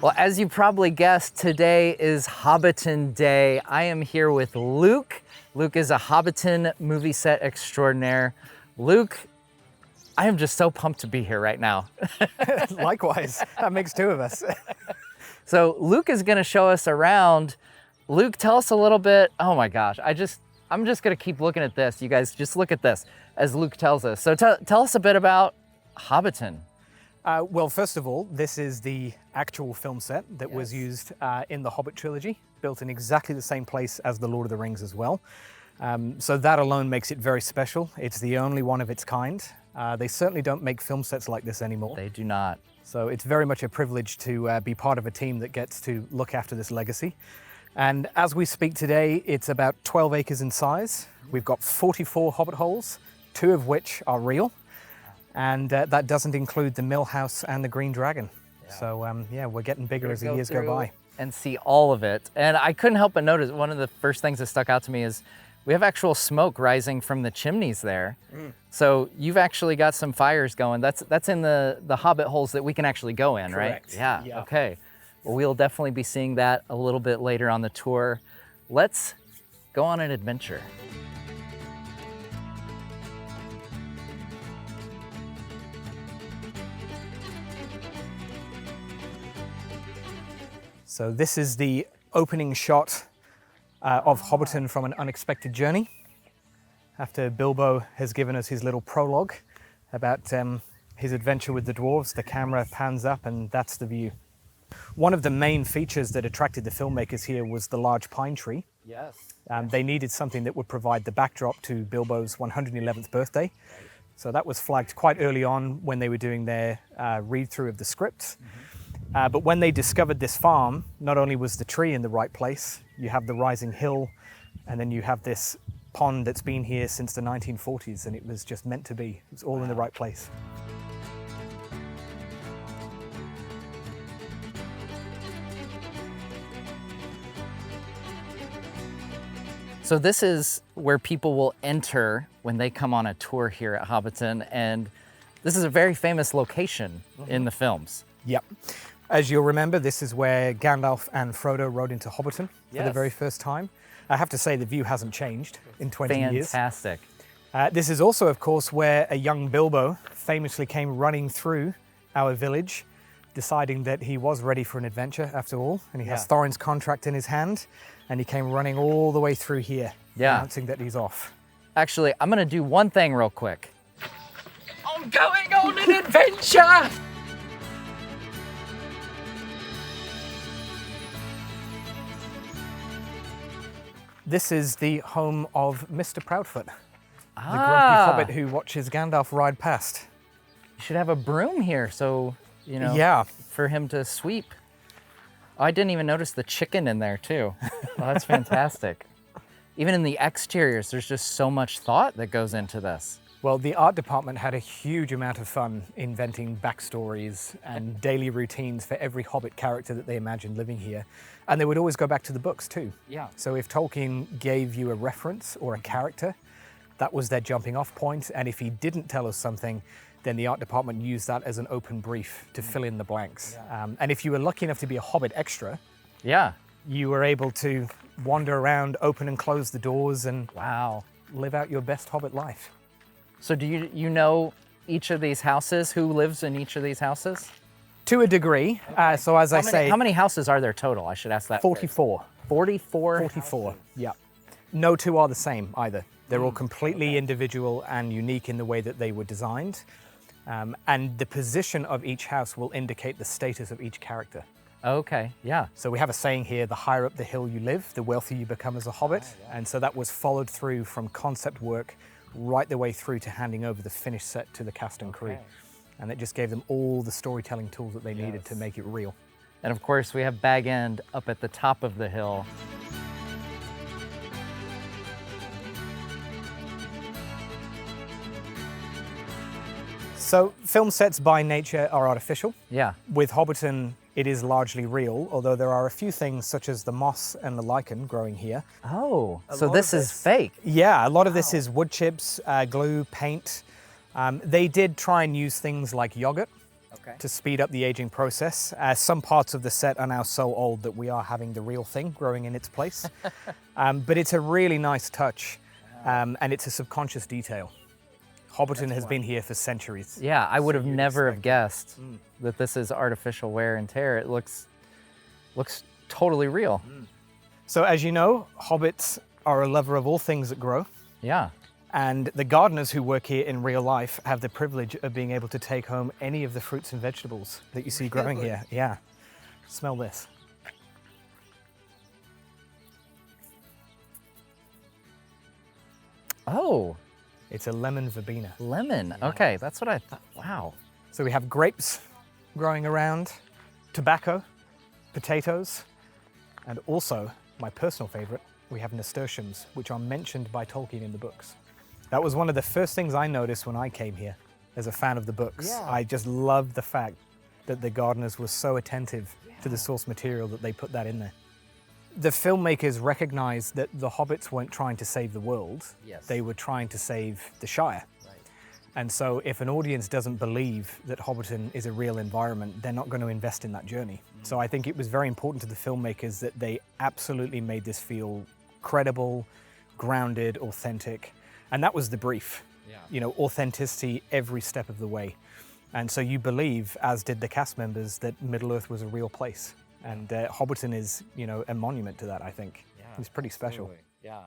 Well, as you probably guessed, today is Hobbiton Day. I am here with Luke. Luke is a Hobbiton movie set extraordinaire. Luke, I am just so pumped to be here right now. Likewise, that makes two of us. So Luke is gonna show us around. Luke, tell us a little bit. Oh my gosh, I'm just gonna keep looking at this. You guys just look at this as Luke tells us. So tell us a bit about Hobbiton. Well, first of all, this is the actual film set that was used in the Hobbit trilogy, built in exactly the same place as the Lord of the Rings as well. So that alone makes it very special. It's the only one of its kind. They certainly don't make film sets like this anymore. They do not. So it's very much a privilege to be part of a team that gets to look after this legacy. And as we speak today, it's about 12 acres in size. We've got 44 Hobbit holes, 2 of which are real. And that doesn't include the mill house and the green dragon. Yeah. So yeah, we're getting bigger as the years go by. And see all of it. And I couldn't help but notice, one of the first things that stuck out to me is we have actual smoke rising from the chimneys there. So you've actually got some fires going. That's in the Hobbit holes that we can actually go in, Correct. right? Yeah, okay. Well, we'll definitely be seeing that a little bit later on the tour. Let's go on an adventure. So this is the opening shot of Hobbiton from An Unexpected Journey. After Bilbo has given us his little prologue about his adventure with the dwarves, the camera pans up and that's the view. One of the main features that attracted the filmmakers here was the large pine tree. Yes. They needed something that would provide the backdrop to Bilbo's 111th birthday. So that was flagged quite early on when they were doing their read-through of the script. But when they discovered this farm, not only was the tree in the right place, you have the rising hill, and then you have this pond that's been here since the 1940s, and it was just meant to be. It was all in the right place. So this is where people will enter when they come on a tour here at Hobbiton, and this is a very famous location in the films. Yep. As you'll remember, this is where Gandalf and Frodo rode into Hobbiton for the very first time. I have to say the view hasn't changed in 20 years. Fantastic. This is also, of course, where a young Bilbo famously came running through our village, deciding that he was ready for an adventure after all, and he has Thorin's contract in his hand, and he came running all the way through here, announcing that he's off. Actually, I'm gonna do one thing real quick. I'm going on an adventure! This is the home of Mr. Proudfoot, the grumpy hobbit who watches Gandalf ride past. You should have a broom here, so, you know, for him to sweep. Oh, I didn't even notice the chicken in there too. Oh, that's fantastic. Even in the exteriors, there's just so much thought that goes into this. Well, the art department had a huge amount of fun inventing backstories and daily routines for every Hobbit character that they imagined living here. And they would always go back to the books too. Yeah. So if Tolkien gave you a reference or a character, that was their jumping off point. And if he didn't tell us something, then the art department used that as an open brief to fill in the blanks. And if you were lucky enough to be a Hobbit extra, you were able to wander around, open and close the doors and live out your best Hobbit life. So do you know each of these houses? Who lives in each of these houses? To a degree. So as I say... How many houses are there total? I should ask that 44. First. 44? 44, yeah. No two are the same either. They're all completely individual and unique in the way that they were designed. And the position of each house will indicate the status of each character. Okay, yeah. So we have a saying here, the higher up the hill you live, the wealthier you become as a hobbit. And so that was followed through from concept work right the way through to handing over the finished set to the cast and crew. And it just gave them all the storytelling tools that they needed to make it real. And of course, we have Bag End up at the top of the hill. So film sets by nature are artificial. Yeah. With Hobbiton, it is largely real, although there are a few things such as the moss and the lichen growing here. Oh, so this is fake? Yeah, a lot of this is wood chips, glue, paint. They did try and use things like yogurt to speed up the aging process. Some parts of the set are now so old that we are having the real thing growing in its place. But it's a really nice touch, and it's a subconscious detail. Hobbiton has been here for centuries. Yeah, I would have never have guessed that this is artificial wear and tear. It looks totally real. So as you know, hobbits are a lover of all things that grow. Yeah. And the gardeners who work here in real life have the privilege of being able to take home any of the fruits and vegetables that you see growing here. Yeah. Smell this. Oh. It's a lemon verbena. Lemon. Yeah. Okay, that's what I thought. Wow. So we have grapes growing around, tobacco, potatoes, and also, my personal favorite, we have nasturtiums, which are mentioned by Tolkien in the books. That was one of the first things I noticed when I came here as a fan of the books. Yeah. I just loved the fact that the gardeners were so attentive to the source material that they put that in there. The filmmakers recognized that the hobbits weren't trying to save the world, they were trying to save the Shire. Right. And so if an audience doesn't believe that Hobbiton is a real environment, they're not going to invest in that journey. So I think it was very important to the filmmakers that they absolutely made this feel credible, grounded, authentic. And that was the brief, you know, authenticity every step of the way. And so you believe, as did the cast members, that Middle-earth was a real place. And Hobbiton is, you know, a monument to that, I think. Yeah, it's pretty special. Yeah.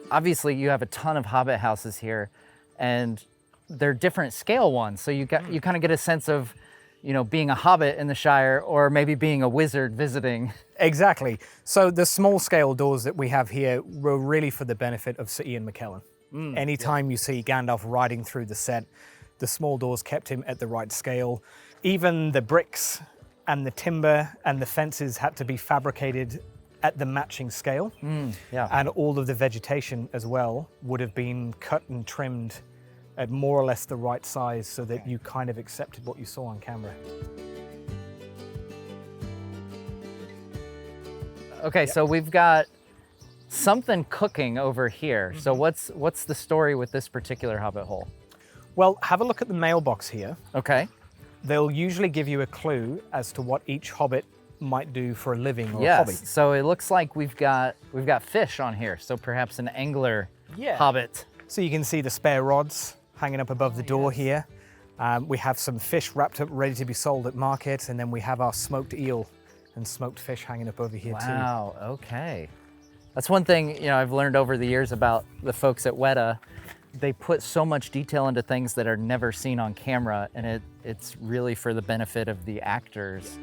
Obviously, you have a ton of Hobbit houses here, and they're different scale ones. So you kind of get a sense of, you know, being a Hobbit in the Shire, or maybe being a wizard visiting. Exactly. So the small scale doors that we have here were really for the benefit of Sir Ian McKellen. Anytime you see Gandalf riding through the set, the small doors kept him at the right scale. Even the bricks and the timber and the fences had to be fabricated at the matching scale. And all of the vegetation as well would have been cut and trimmed at more or less the right size so that you kind of accepted what you saw on camera. Okay, so we've got something cooking over here. So what's the story with this particular Hobbit hole? Well, have a look at the mailbox here. Okay. They'll usually give you a clue as to what each Hobbit might do for a living or a hobby. So it looks like we've got fish on here. So perhaps an angler Hobbit. So you can see the spare rods hanging up above the door here. We have some fish wrapped up, ready to be sold at market, and then we have our smoked eel and smoked fish hanging up over here too. Wow, okay. That's one thing, you know, I've learned over the years about the folks at Weta. They put so much detail into things that are never seen on camera, and it's really for the benefit of the actors.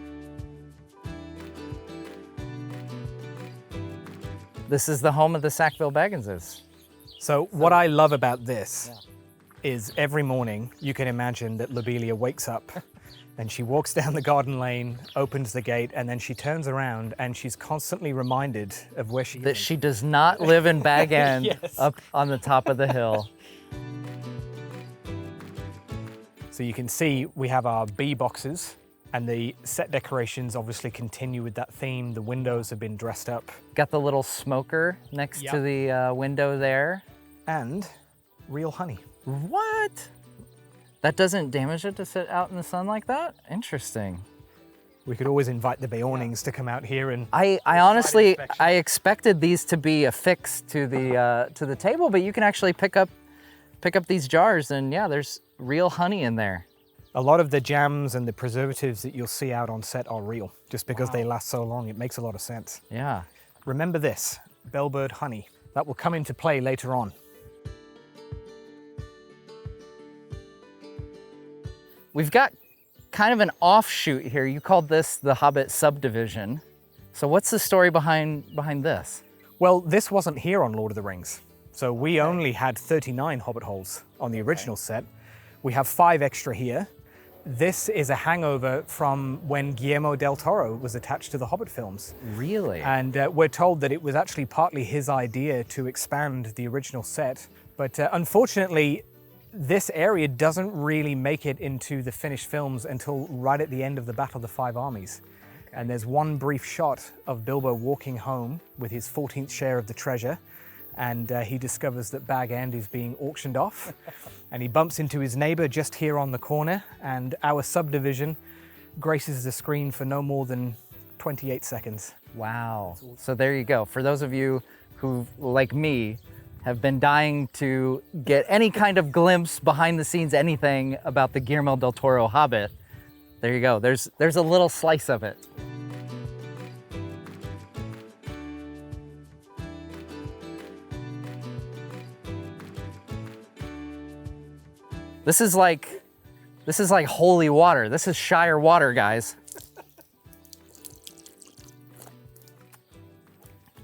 This is the home of the Sackville Bagginses. So what I love about this is every morning you can imagine that Lobelia wakes up and she walks down the garden lane, opens the gate, and then she turns around and she's constantly reminded of where she is. That she does not live in Bag End up on the top of the hill. So you can see we have our bee boxes, and the set decorations obviously continue with that theme. The windows have been dressed up. Got the little smoker next to the window there. And real honey. What? That doesn't damage it to sit out in the sun like that? Interesting. We could always invite the Beornings to come out here and... I honestly, I expected these to be affixed to the table, but you can actually pick up these jars, and yeah, there's real honey in there. A lot of the jams and the preservatives that you'll see out on set are real, just because they last so long. It makes a lot of sense. Yeah. Remember this, bellbird honey. That will come into play later on. We've got kind of an offshoot here. You called this the Hobbit subdivision. So what's the story behind this? Well, this wasn't here on Lord of the Rings. So we only had 39 Hobbit holes on the original set. We have 5 extra here. This is a hangover from when Guillermo del Toro was attached to the Hobbit films. Really? And we're told that it was actually partly his idea to expand the original set. But unfortunately, this area doesn't really make it into the finished films until right at the end of the Battle of the Five Armies. And there's one brief shot of Bilbo walking home with his 14th share of the treasure. and he discovers that Bag End is being auctioned off, and he bumps into his neighbor just here on the corner, and our subdivision graces the screen for no more than 28 seconds. Wow. So there you go. For those of you who, like me, have been dying to get any kind of glimpse behind the scenes, anything about the Guillermo del Toro Hobbit, there you go. There's a little slice of it. This is like holy water. This is Shire water, guys.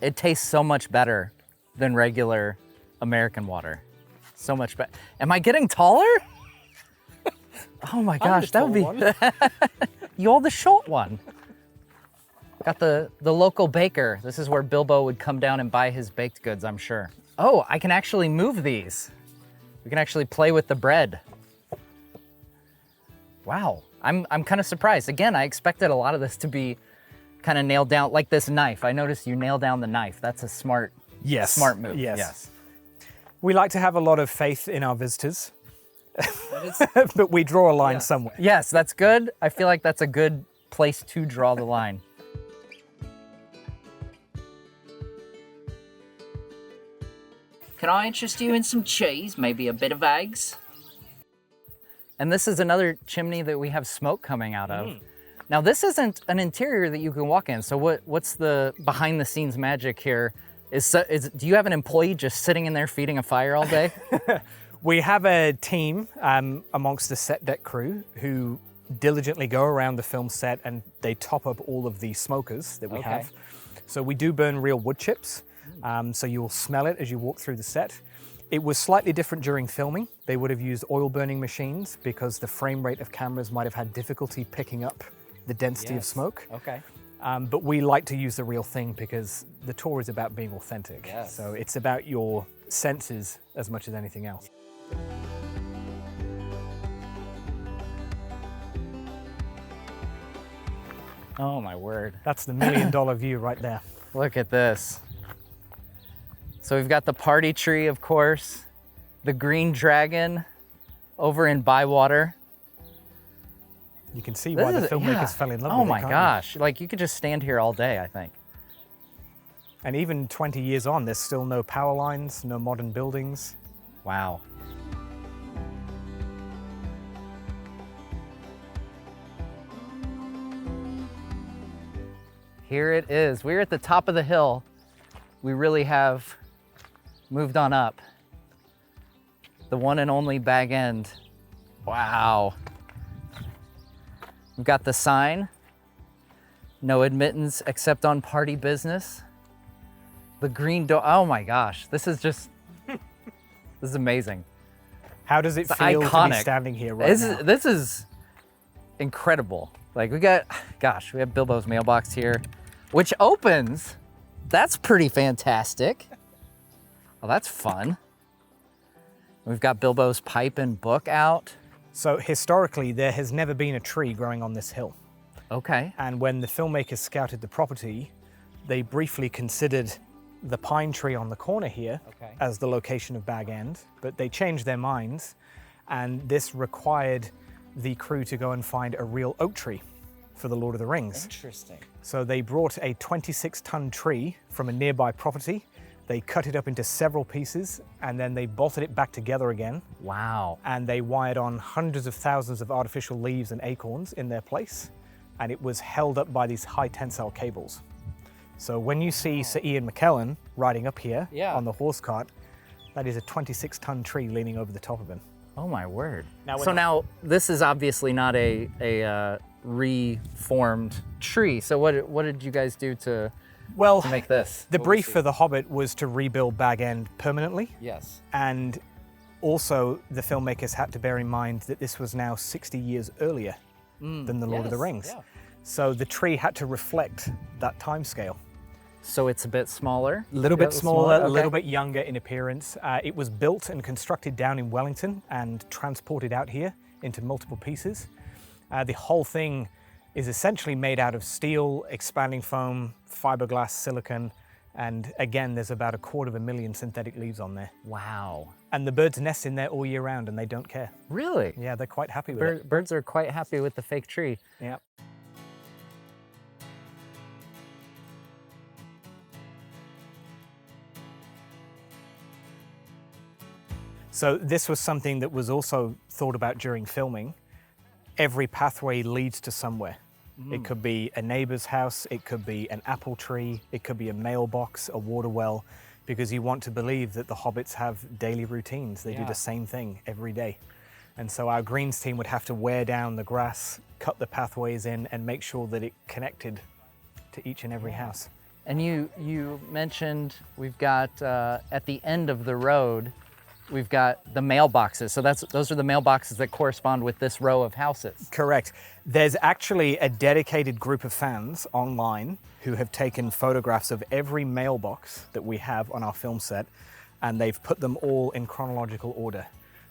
It tastes so much better than regular American water. So much better. Am I getting taller? Oh my gosh, that would be... You're the short one. Got the local baker. This is where Bilbo would come down and buy his baked goods, I'm sure. Oh, I can actually move these. We can actually play with the bread. Wow, I'm kind of surprised. Again, I expected a lot of this to be kind of nailed down, like this knife. I noticed you nailed down the knife. That's a smart move. Yes. We like to have a lot of faith in our visitors, but we draw a line somewhere. Yes, that's good. I feel like that's a good place to draw the line. Can I interest you in some cheese, maybe a bit of eggs? And this is another chimney that we have smoke coming out of. Now this isn't an interior that you can walk in. So what's the behind the scenes magic here? Do you have an employee just sitting in there feeding a fire all day? We have a team amongst the set deck crew who diligently go around the film set and they top up all of the smokers that we have. So we do burn real wood chips. So you'll smell it as you walk through the set. It was slightly different during filming. They would have used oil burning machines because the frame rate of cameras might have had difficulty picking up the density of smoke. Okay. But we like to use the real thing because the tour is about being authentic. Yes. So it's about your senses as much as anything else. Oh my word. That's the $1 million view right there. Look at this. So we've got the party tree, of course, the green dragon over in Bywater. You can see why the filmmakers fell in love with it. Oh my gosh, like you could just stand here all day, I think. And even 20 years on, there's still no power lines, no modern buildings. Wow. Here it is. We're at the top of the hill. We really have moved on up. The one and only Bag End. Wow. We've got the sign. No admittance except on party business. The green door. Oh my gosh. This is just, this is amazing. How does it feel to be standing here right now? This is incredible. Like we have Bilbo's mailbox here, which opens. That's pretty fantastic. Oh, that's fun. We've got Bilbo's pipe and book out. So historically, there has never been a tree growing on this hill. Okay. And when the filmmakers scouted the property, they briefly considered the pine tree on the corner here as the location of Bag End, but they changed their minds, and this required the crew to go and find a real oak tree for the Lord of the Rings. Interesting. So they brought a 26-ton tree from a nearby property. They cut it up into several pieces, and then they bolted it back together again. Wow. And they wired on hundreds of thousands of artificial leaves and acorns in their place, and it was held up by these high tensile cables. So when you see Sir Ian McKellen riding up here on the horse cart, that is a 26-ton tree leaning over the top of him. Oh my word. Now this is obviously not a reformed tree. So what did you guys do to make this? The brief for The Hobbit was to rebuild Bag End permanently. Yes. And also the filmmakers had to bear in mind that this was now 60 years earlier than The Lord of the Rings. Yeah. So the tree had to reflect that time scale. So it's a bit smaller? A little bit smaller, a little bit younger in appearance. It was built and constructed down in Wellington and transported out here into multiple pieces. The whole thing is essentially made out of steel, expanding foam, fiberglass, silicon, And again, there's about 250,000 synthetic leaves on there. Wow. And the birds nest in there all year round and they don't care. Really? Yeah, they're quite happy with it. Birds are quite happy with the fake tree. Yeah. So this was something that was also thought about during filming. Every pathway leads to somewhere. It could be a neighbor's house, it could be an apple tree, it could be a mailbox, a water well, because you want to believe that the hobbits have daily routines. They do the same thing every day. And so our greens team would have to wear down the grass, cut the pathways in, and make sure that it connected to each and every house. And you mentioned we've got, at the end of the road, we've got the mailboxes. So those are the mailboxes that correspond with this row of houses. Correct. There's actually a dedicated group of fans online who have taken photographs of every mailbox that we have on our film set, and they've put them all in chronological order.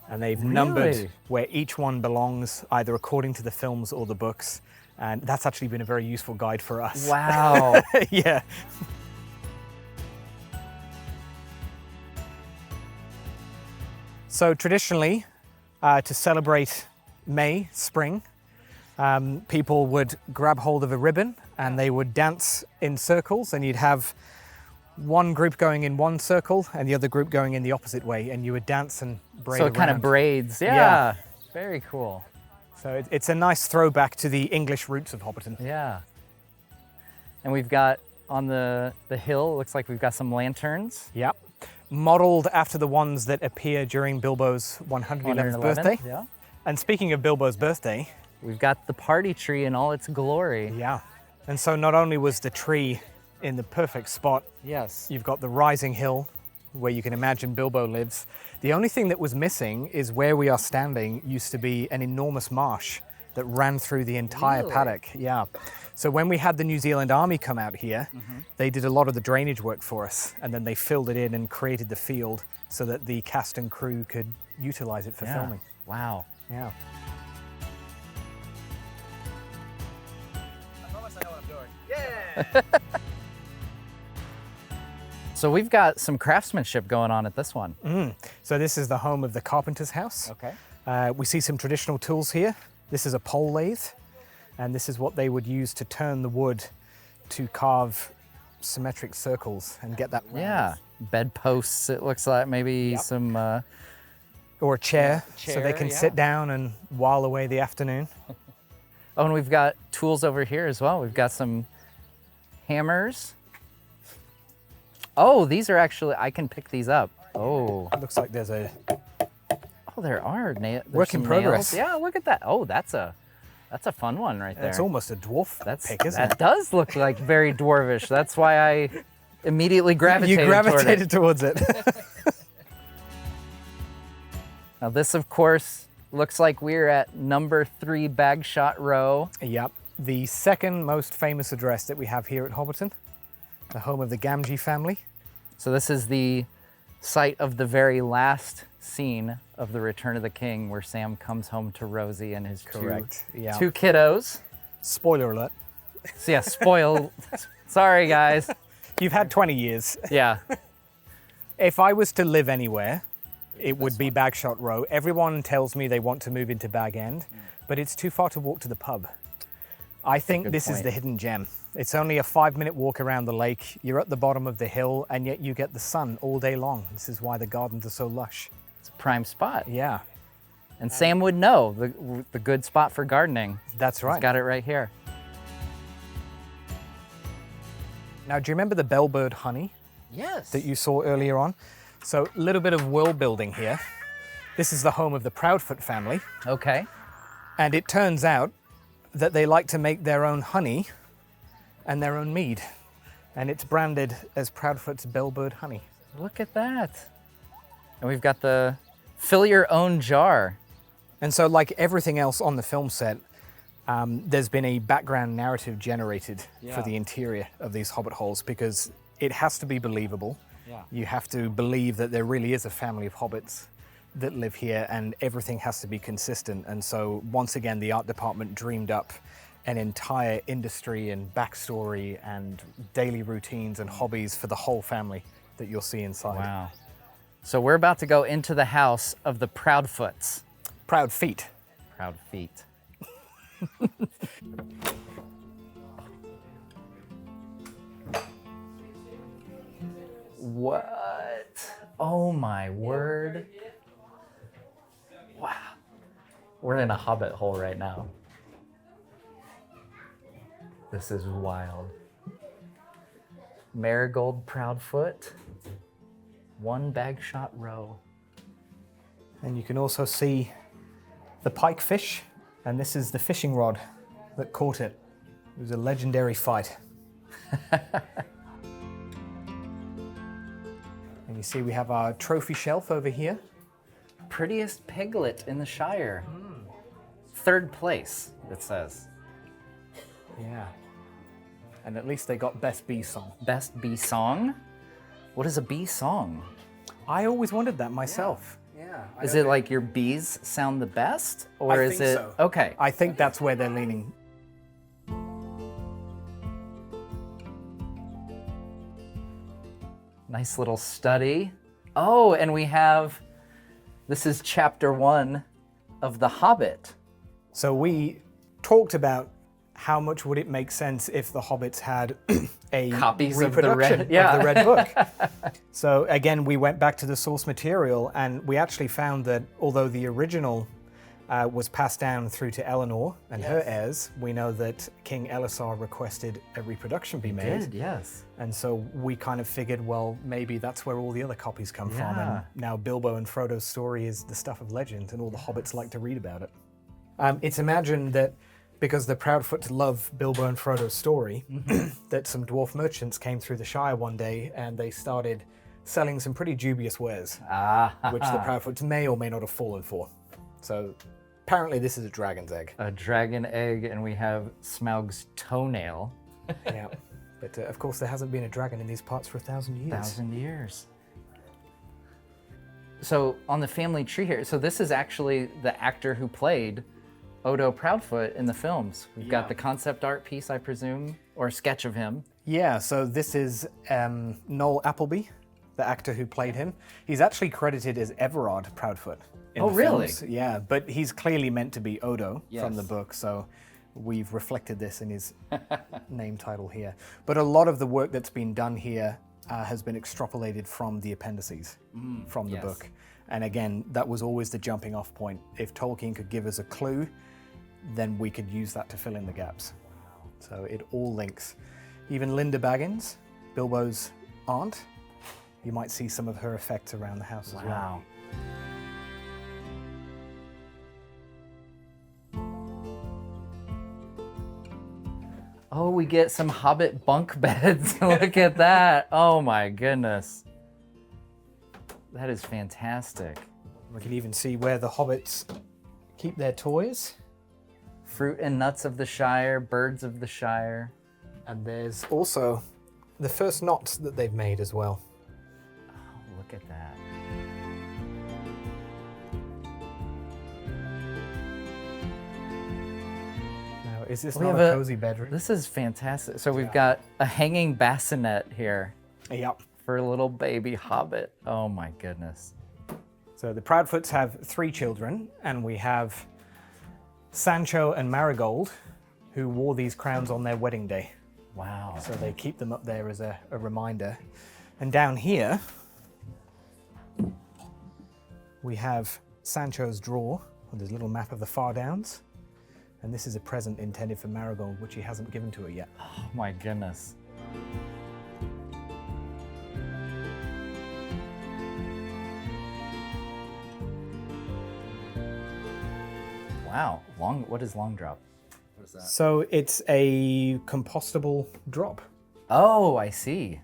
And they've numbered where each one belongs, either according to the films or the books. And that's actually been a very useful guide for us. Wow. Yeah. So traditionally, to celebrate May, spring, people would grab hold of a ribbon and they would dance in circles, and you'd have one group going in one circle and the other group going in the opposite way, and you would dance and braid So it kind of braids. Yeah. Very cool. So it's a nice throwback to the English roots of Hobbiton. Yeah. And we've got on the hill, it looks like we've got some lanterns. Yep. Modeled after the ones that appear during Bilbo's 111th birthday. Yeah. And speaking of Bilbo's birthday, we've got the party tree in all its glory. Yeah. And so not only was the tree in the perfect spot, yes, you've got the rising hill where you can imagine Bilbo lives. The only thing that was missing is where we are standing used to be an enormous marsh that ran through the entire paddock. Yeah. So when we had the New Zealand Army come out here, they did a lot of the drainage work for us, and then they filled it in and created the field so that the cast and crew could utilize it for filming. Wow. Yeah. I promise I know what I'm doing. Yeah! So we've got some craftsmanship going on at this one. So this is the home of the carpenter's house. Okay. We see some traditional tools here. This is a pole lathe, and this is what they would use to turn the wood to carve symmetric circles and get that round. Yeah. Bedposts, it looks like, maybe some... or a chair, so they chair, can sit down and while away the afternoon. Oh, and we've got tools over here as well. We've got some hammers. Oh, these are actually, I can pick these up. Oh. It looks like there's a... Oh, there are work in progress. Nails. Yeah, look at that. Oh, that's a fun one right there. It's almost a dwarf pick, isn't it? That does look like very dwarvish. That's why I immediately gravitated You gravitated towards it. Now this, of course, looks like we're at number 3 Bagshot Row. Yep. The second most famous address that we have here at Hobbiton, the home of the Gamgee family. So this is the site of the very last scene of The Return of the King, where Sam comes home to Rosie and his two kiddos. Spoiler alert. So yeah, spoil. Sorry, guys. You've had 20 years. Yeah. If I was to live anywhere, it would be Bagshot Row. Everyone tells me they want to move into Bag End, but it's too far to walk to the pub. I think this is the hidden gem. It's only a 5-minute walk around the lake. You're at the bottom of the hill, and yet you get the sun all day long. This is why the gardens are so lush. It's a prime spot. Yeah. And Sam would know the good spot for gardening. That's right. He's got it right here. Now, do you remember the bellbird honey? Yes. That you saw earlier on? So a little bit of world building here. This is the home of the Proudfoot family. Okay. And it turns out that they like to make their own honey and their own mead. And it's branded as Proudfoot's bellbird honey. Look at that. And we've got the fill your own jar. And so like everything else on the film set, there's been a background narrative generated for the interior of these hobbit holes, because it has to be believable. Yeah. You have to believe that there really is a family of hobbits that live here, and everything has to be consistent. And so once again, the art department dreamed up an entire industry and backstory and daily routines and hobbies for the whole family that you'll see inside. Wow. So we're about to go into the house of the Proudfoots. Proud feet. Proud feet. What? Oh my word. Wow. We're in a hobbit hole right now. This is wild. Marigold Proudfoot, one bag shot row. And you can also see the pikefish, and this is the fishing rod that caught it. It was a legendary fight. And you see we have our trophy shelf over here. Prettiest piglet in the Shire. Third place, it says. Yeah. And at least they got Best Bee Song. Best bee song? What is a bee song? I always wondered that myself. Yeah. Is it like your bees sound the best? Or I is think it so. okay? I think that's where they're leaning. Nice little study. Oh, and we have, this is chapter 1 of The Hobbit. So we talked about how much would it make sense if the Hobbits had a Copies of the reproduction Red- yeah. of the Red Book. So again, we went back to the source material, and we actually found that although the original was passed down through to Eleanor and her heirs, we know that King Elisar requested a reproduction be made. Did, yes. And so we kind of figured, well, maybe that's where all the other copies come from. Yeah. And now Bilbo and Frodo's story is the stuff of legend, and all the hobbits like to read about it. It's imagined that because the Proudfoots love Bilbo and Frodo's story, that some dwarf merchants came through the Shire one day and they started selling some pretty dubious wares, which the Proudfoots may or may not have fallen for. So apparently this is a dragon's egg. A dragon egg, and we have Smaug's toenail. Yeah. But of course there hasn't been a dragon in these parts for 1,000 years. 1,000 years. So on the family tree here, so this is actually the actor who played Odo Proudfoot in the films. We've got the concept art piece, I presume, or a sketch of him. Yeah, so this is Noel Appleby, the actor who played him. He's actually credited as Everard Proudfoot in Oh, the really? films. Yeah, but he's clearly meant to be Odo from Yes. the book, so we've reflected this in his name title here. But a lot of the work that's been done here has been extrapolated from the appendices from the yes. book. And again, that was always the jumping off point. If Tolkien could give us a clue, then we could use that to fill in the gaps. So it all links. Even Linda Baggins, Bilbo's aunt, you might see some of her effects around the house as well. Wow. Oh, we get some Hobbit bunk beds. Look at that. Oh my goodness. That is fantastic. We can even see where the hobbits keep their toys. Fruit and nuts of the Shire, birds of the Shire. And there's also the first knots that they've made as well. Oh, look at that. Now, is this We not have a cozy bedroom? This is fantastic. So we've got a hanging bassinet here Yep. for a little baby hobbit. Oh my goodness. So the Proudfoots have 3 children, and we have Sancho and Marigold, who wore these crowns on their wedding day. Wow. So they keep them up there as a reminder. And down here, we have Sancho's drawer with his little map of the Far Downs. And this is a present intended for Marigold, which he hasn't given to her yet. Oh my goodness. Wow. What is long drop? What is that? So it's a compostable drop. Oh, I see.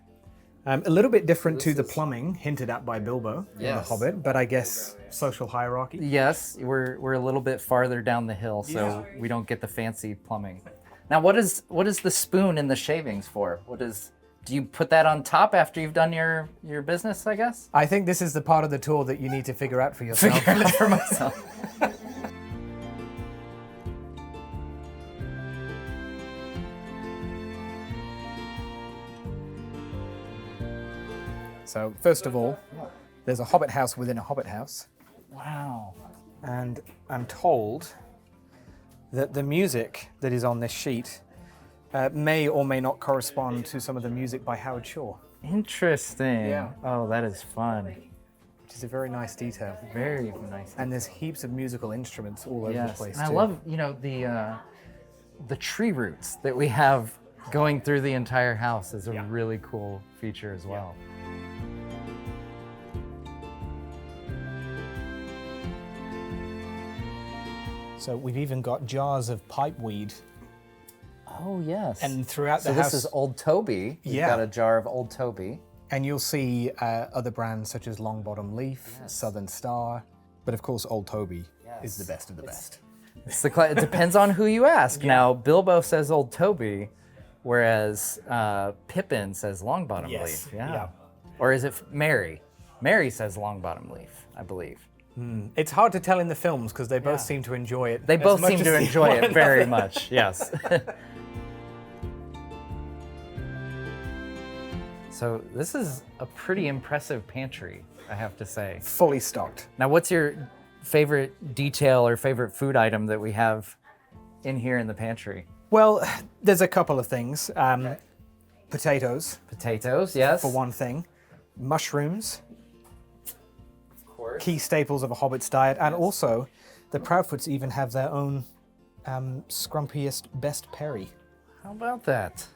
A little bit different to the plumbing hinted at by Bilbo in The Yes. Hobbit, but I guess social hierarchy. Yes, we're a little bit farther down the hill, so we don't get the fancy plumbing. Now, what is the spoon in the shavings for? Do you put that on top after you've done your business, I guess? I think this is the part of the tour that you need to figure out for yourself. Figure it out for myself. So first of all, there's a hobbit house within a hobbit house. Wow. And I'm told that the music that is on this sheet may or may not correspond to some of the music by Howard Shore. Interesting. Yeah. Oh, that is fun. Which is a very nice detail. Very nice. And there's heaps of musical instruments all over the place And too. I love, the tree roots that we have going through the entire house is a really cool feature as well. So we've even got jars of pipeweed. Oh, yes. And throughout the so house... this is Old Toby. We've got a jar of Old Toby. And you'll see other brands such as Longbottom Leaf, Southern Star, but of course Old Toby is the best of the best. It depends on who you ask. Now, Bilbo says Old Toby, whereas Pippin says Longbottom Leaf. Yeah. Or is it Mary? Mary says Longbottom Leaf, I believe. It's hard to tell in the films because they both seem to enjoy it. They both seem to enjoy it very much, yes. So this is a pretty impressive pantry, I have to say. Fully stocked. Now, what's your favorite detail or favorite food item that we have in here in the pantry? Well, there's a couple of things. Potatoes. Potatoes, yes. For one thing. Mushrooms. Of course. Key staples of a hobbit's diet. And also, the Proudfoots even have their own scrumpiest best perry. How about that?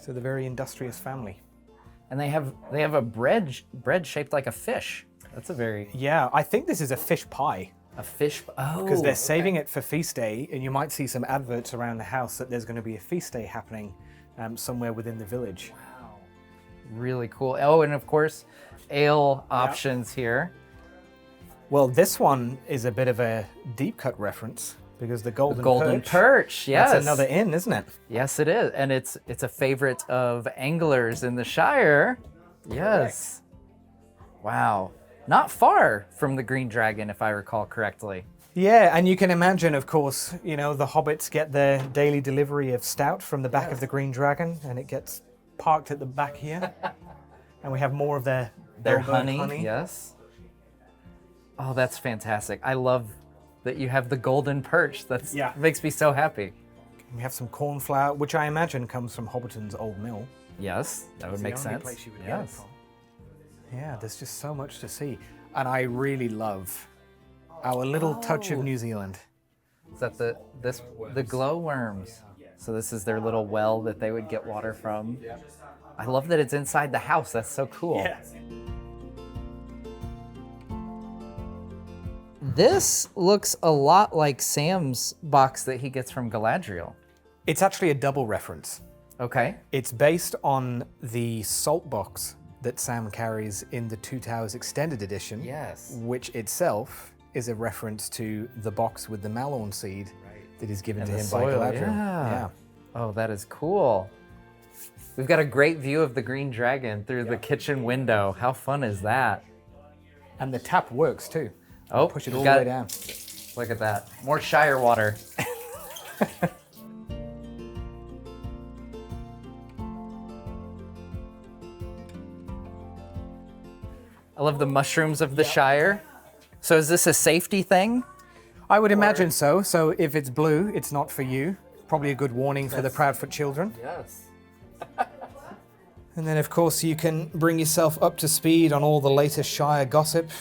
So they're a very industrious family. And they have a bread shaped like a fish. That's a very... Yeah, I think this is a fish pie. A fish... Oh, because they're saving it for feast day, and you might see some adverts around the house that there's going to be a feast day happening somewhere within the village. Wow. Really cool. Oh, and of course, ale options here. Well, this one is a bit of a deep cut reference because the Golden Perch, yes. That's another inn, isn't it? Yes, it is. And it's a favorite of anglers in the Shire. Yes. Correct. Wow. Not far from the Green Dragon, if I recall correctly. Yeah, and you can imagine, of course, the hobbits get their daily delivery of stout from the back of the Green Dragon, and it gets parked at the back here. And we have more of their honey. Yes. Oh, that's fantastic. I love that you have the Golden Perch. That makes me so happy. We have some corn flour, which I imagine comes from Hobbiton's old mill. Yes, that would make sense. Place you would get it from. Yeah, there's just so much to see. And I really love our little touch of New Zealand. Is that the glowworms? So this is their little well that they would get water from. I love that it's inside the house. That's so cool. Yes. This looks a lot like Sam's box that he gets from Galadriel. It's actually a double reference. Okay. It's based on the salt box that Sam carries in the Two Towers Extended Edition. Yes. Which itself is a reference to the box with the malorn seed that is given to him by Galadriel. Yeah. Oh, that is cool. We've got a great view of the Green Dragon through the kitchen window. How fun is that? And the tap works too. Oh, push it all the way down. Look at that. More Shire water. I love the mushrooms of the Shire. So is this a safety thing? I would imagine so. So if it's blue, it's not for you. Probably a good warning for the Proudfoot children. Yes. And then of course you can bring yourself up to speed on all the latest Shire gossip,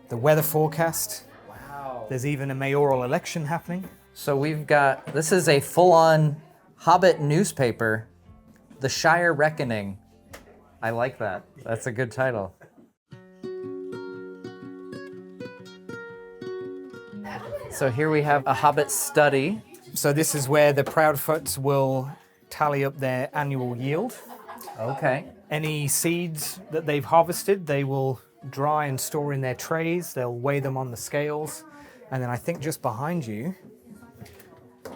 the weather forecast. Wow. There's even a mayoral election happening. So we've got, this is a full-on Hobbit newspaper, The Shire Reckoning. I like that. That's a good title. So here we have a Hobbit study. So this is where the Proudfoots will tally up their annual yield. Okay. Any seeds that they've harvested, they will dry and store in their trays. They'll weigh them on the scales. And then I think just behind you,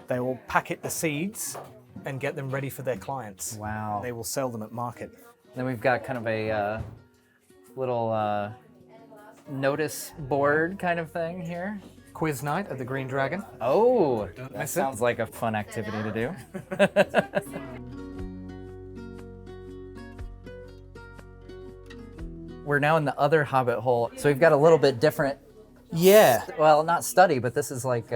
they will packet the seeds and get them ready for their clients. Wow. They will sell them at market. Then we've got kind of a little notice board kind of thing here. Quiz night at the Green Dragon. Oh, that sounds like a fun activity to do. we're now in the other Hobbit hole. So we've got a little bit different. Yeah. Well, not study, but this is like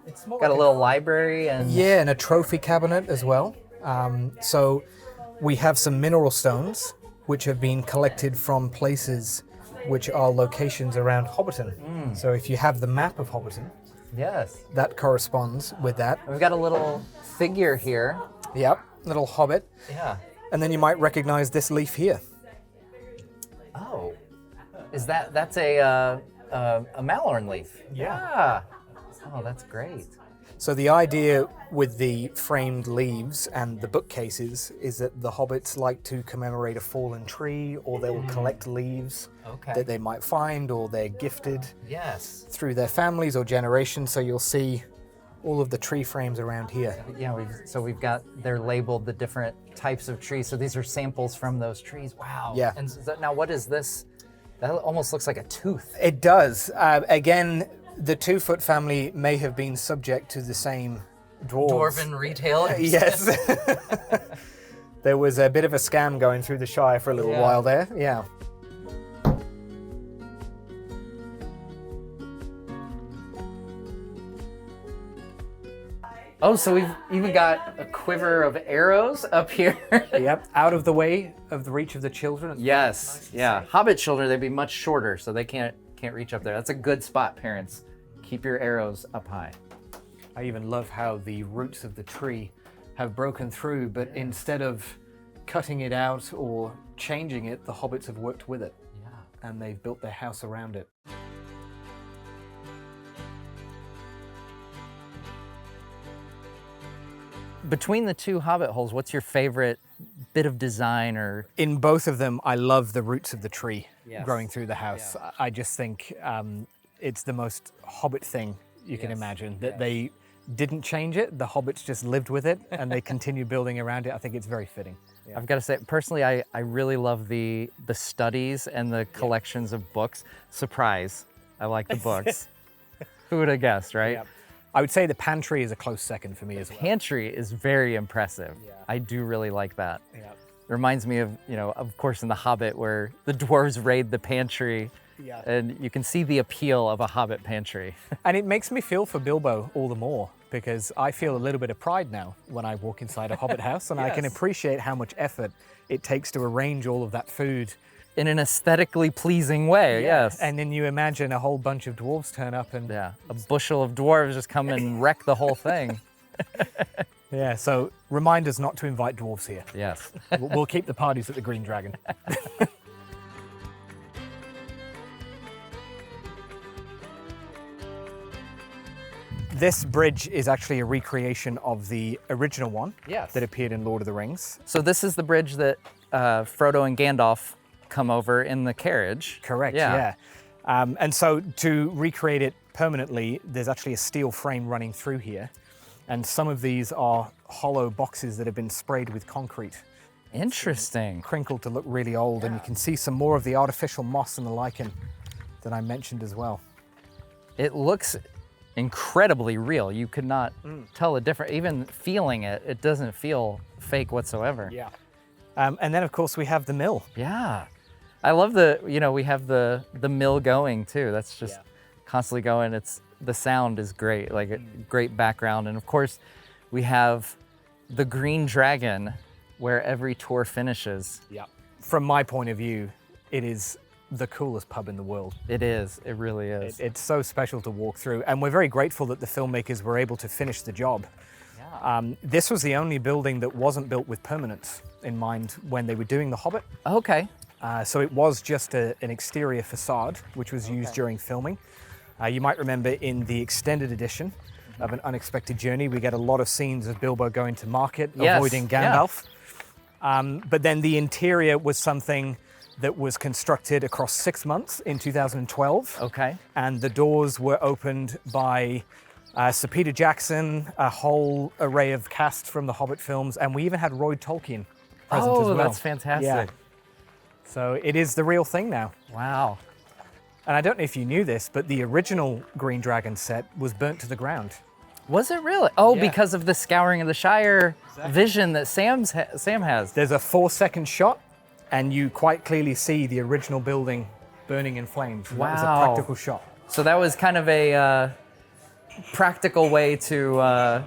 It's more got like a little library and Yeah, and a trophy cabinet as well. So we have some mineral stones which have been collected from places which are locations around Hobbiton. So if you have the map of Hobbiton, yes, that corresponds with that. we've got a little figure here. Yep, little hobbit. Yeah. And then you might recognize this leaf here. Oh, is that's a Malorn leaf? Yeah. Oh, that's great. So the idea with the framed leaves and the bookcases is that the hobbits like to commemorate a fallen tree, or they will collect leaves that they might find, or they're gifted through their families or generations. So you'll see all of the tree frames around here. Yeah, we've got, they're labeled the different types of trees. So these are samples from those trees. Wow. Yeah. And now what is this? That almost looks like a tooth. It does. Again, the 2-foot family may have been subject to the same dwarves. Dwarven retailers. Yes. There was a bit of a scam going through the Shire for a little while there. Yeah. Oh, so we've even got a quiver of arrows up here. Yep. Out of the way of the reach of the children. Yes. Yeah. Hobbit children, they'd be much shorter, so they can't reach up there. That's a good spot, parents. Keep your arrows up high. I even love how the roots of the tree have broken through, but instead of cutting it out or changing it, the hobbits have worked with it. Yeah. And they've built their house around it. Between the two Hobbit holes, what's your favorite bit of design or? In both of them, I love the roots of the tree growing through the house. Yeah. I just think it's the most Hobbit thing you can imagine, that they didn't change it, the Hobbits just lived with it, and they continue building around it. I think it's very fitting. Yeah. I've got to say, personally, I really love the studies and the collections of books. Surprise, I like the books. Who would have guessed, right? Yeah. I would say the pantry is a close second for me as well. Pantry is very impressive. Yeah. I do really like that. Yeah. It reminds me of, of course, in The Hobbit, where the dwarves raid the pantry. Yeah. And you can see the appeal of a Hobbit pantry. And it makes me feel for Bilbo all the more, because I feel a little bit of pride now when I walk inside a Hobbit house, and I can appreciate how much effort it takes to arrange all of that food in an aesthetically pleasing way. Yes. And then you imagine a whole bunch of dwarves turn up and a bushel of dwarves just come and wreck the whole thing. Yeah, so remind us not to invite dwarves here. Yes. We'll keep the parties at the Green Dragon. This bridge is actually a recreation of the original one that appeared in Lord of the Rings. So this is the bridge that Frodo and Gandalf come over in the carriage. Correct, yeah. And so to recreate it permanently, there's actually a steel frame running through here. And some of these are hollow boxes that have been sprayed with concrete. Interesting. Crinkled to look really old, and you can see some more of the artificial moss and the lichen that I mentioned as well. It looks incredibly real. You could not tell the difference. Even feeling it, it doesn't feel fake whatsoever. Yeah. And then of course we have the mill. Yeah. I love we have the mill going too. That's just constantly going. The sound is great, like a great background. And of course we have the Green Dragon where every tour finishes. Yeah. From my point of view, it is the coolest pub in the world. It is, it really is. It's so special to walk through, and we're very grateful that the filmmakers were able to finish the job. Yeah. This was the only building that wasn't built with permanence in mind when they were doing The Hobbit. Okay. So it was just an exterior facade, which was used during filming. You might remember in the extended edition of An Unexpected Journey, we get a lot of scenes of Bilbo going to market, avoiding Gandalf. But then the interior was something that was constructed across 6 months in 2012. Okay. And the doors were opened by Sir Peter Jackson, a whole array of cast from the Hobbit films, and we even had Roy Tolkien present as well. Oh, that's fantastic. Yeah. So it is the real thing now. Wow. And I don't know if you knew this, but the original Green Dragon set was burnt to the ground. Was it really? Oh, because of the Scouring of the Shire vision that Sam has. There's a 4-second shot and you quite clearly see the original building burning in flames. Wow. That was a practical shot. So that was kind of a practical way to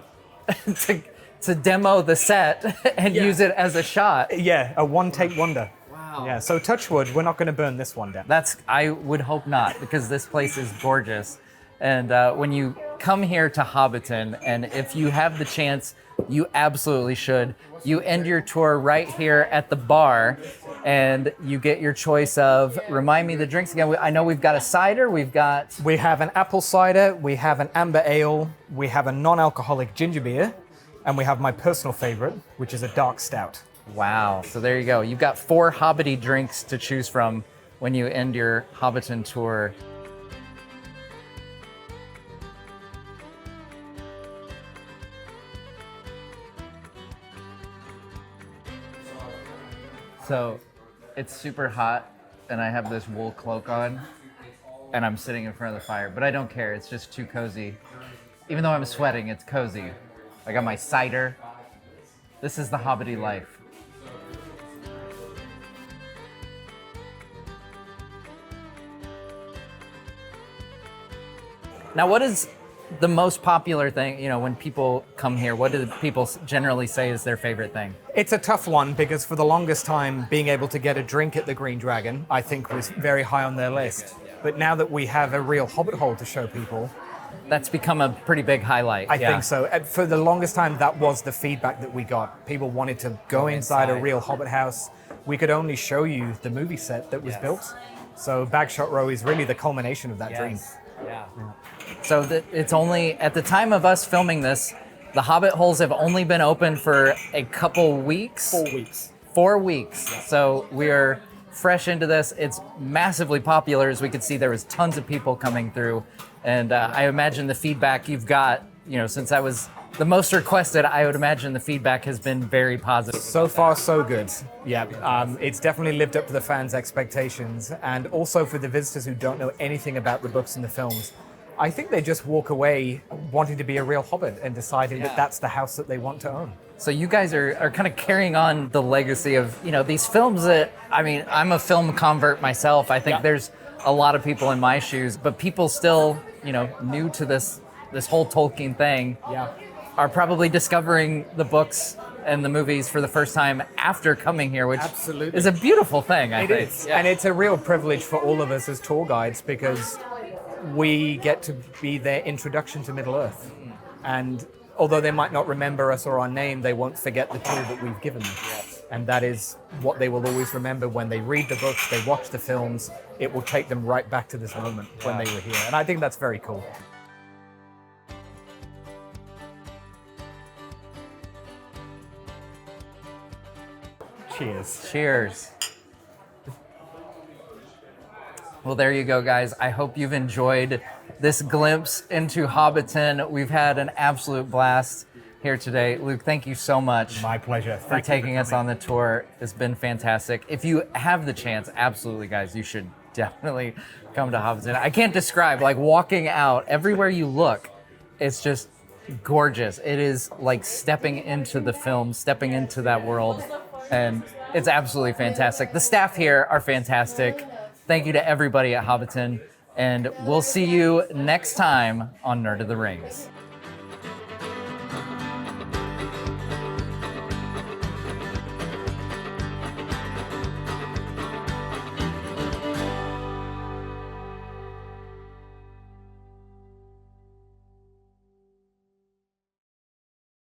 to demo the set and use it as a shot. Yeah, a one-take wonder. Wow. Yeah, so touch wood, we're not going to burn this one down. I would hope not, because this place is gorgeous. And when you come here to Hobbiton, and if you have the chance, you absolutely should. You end your tour right here at the bar, and you get your choice of, remind me the drinks again. I know we've got a cider, we have an apple cider, we have an amber ale, we have a non-alcoholic ginger beer, and we have my personal favorite, which is a dark stout. Wow, so there you go. You've got 4 Hobbity drinks to choose from when you end your Hobbiton tour. So it's super hot, and I have this wool cloak on, and I'm sitting in front of the fire, but I don't care. It's just too cozy. Even though I'm sweating, it's cozy. I got my cider. This is the Hobbity life. Now, what is the most popular thing, when people come here? What do people generally say is their favorite thing? It's a tough one, because for the longest time, being able to get a drink at the Green Dragon, I think, was very high on their list. But now that we have a real Hobbit hole to show people, that's become a pretty big highlight. I think so. And for the longest time, that was the feedback that we got. People wanted to go inside a real Hobbit house. We could only show you the movie set that was built. So Bagshot Row is really the culmination of that dream. Yeah. So it's only, at the time of us filming this, the Hobbit holes have only been open for a couple weeks. 4 weeks. 4 weeks. Yeah. So we're fresh into this. It's massively popular. As we could see, there was tons of people coming through. And I imagine the feedback you've got, since that was the most requested, I would imagine the feedback has been very positive. So far, so good. Yeah, it's definitely lived up to the fans' expectations. And also for the visitors who don't know anything about the books and the films, I think they just walk away wanting to be a real Hobbit and deciding that that's the house that they want to own. So you guys are kind of carrying on the legacy of, these films that, I'm a film convert myself. I think there's a lot of people in my shoes, but people still, new to this whole Tolkien thing are probably discovering the books and the movies for the first time after coming here, which is a beautiful thing, I think. It is. Yeah. And it's a real privilege for all of us as tour guides, because we get to be their introduction to Middle-earth. And although they might not remember us or our name, they won't forget the tour that we've given them. Yes. And that is what they will always remember when they read the books, they watch the films. It will take them right back to this moment when they were here. And I think that's very cool. Cheers. Cheers. Well, there you go, guys. I hope you've enjoyed this glimpse into Hobbiton. We've had an absolute blast here today. Luke, thank you so much. My pleasure. For taking us on the tour. It's been fantastic. If you have the chance, absolutely, guys, you should definitely come to Hobbiton. I can't describe, walking out, everywhere you look, it's just gorgeous. It is like stepping into the film, stepping into that world, and it's absolutely fantastic. The staff here are fantastic. Thank you to everybody at Hobbiton, and we'll see you next time on Nerd of the Rings.